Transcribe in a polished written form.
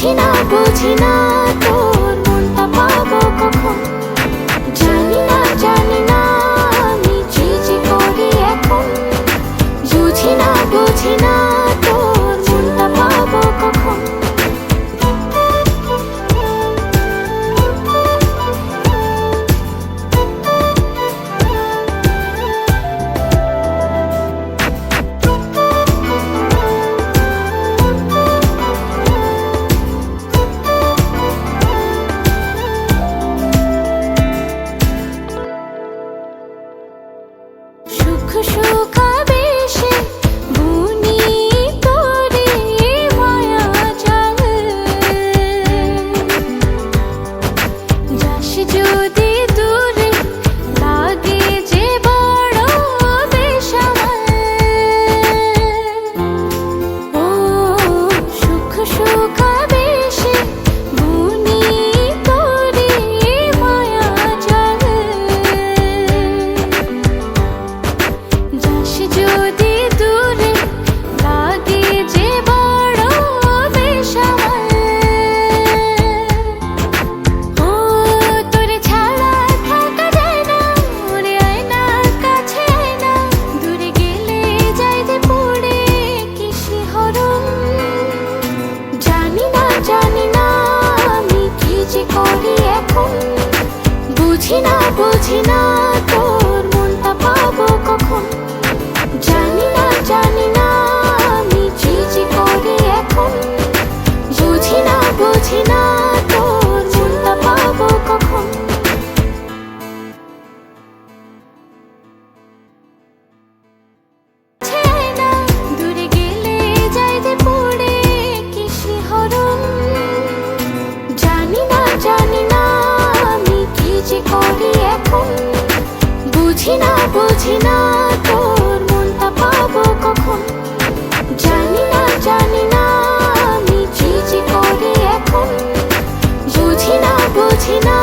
বুঝি না বুঝি না তোর মনটা পাবো কখন। জানি না জানি না আমি কি যে করি এখন। বুঝি না বুঝি না তোর মনটা পাবো কখন। সুখ সুখ আবেশে বুনি তোরে মায়া জাল। যাস যদি দূরে লাগে যে বড় বেসামাল। ও সুখ সুখ আবেশে বুনি তোরে মায়া জাল। যাস যদি দূরে লাগে যে বড় বেসামাল। ও তোরে ছাড়া থাকা যায় না, ওরে আয়না কাছে আয়না, দূরে গেলে যাই যে পড়ে কি শিহরণ। জানি না জানি না আমি কি যে করি এখন। বুঝি না বুঝি না তোর মনটা পাবো কখন। জানি না জানি না আমি কি যে করি এখন। বুঝি না বুঝি না তোর মনটা পাবো কখন। ছেড়ে না, দূরে গেলে যাই যে পড়ে কি শিহরণ। জানি না জানি না আমি কি যে করি এখন। বুঝি না বুঝি না তোর মনটা পাবো কখন। জানি না জানি না আমি কি যে করি এখন। বুঝি না বুঝি না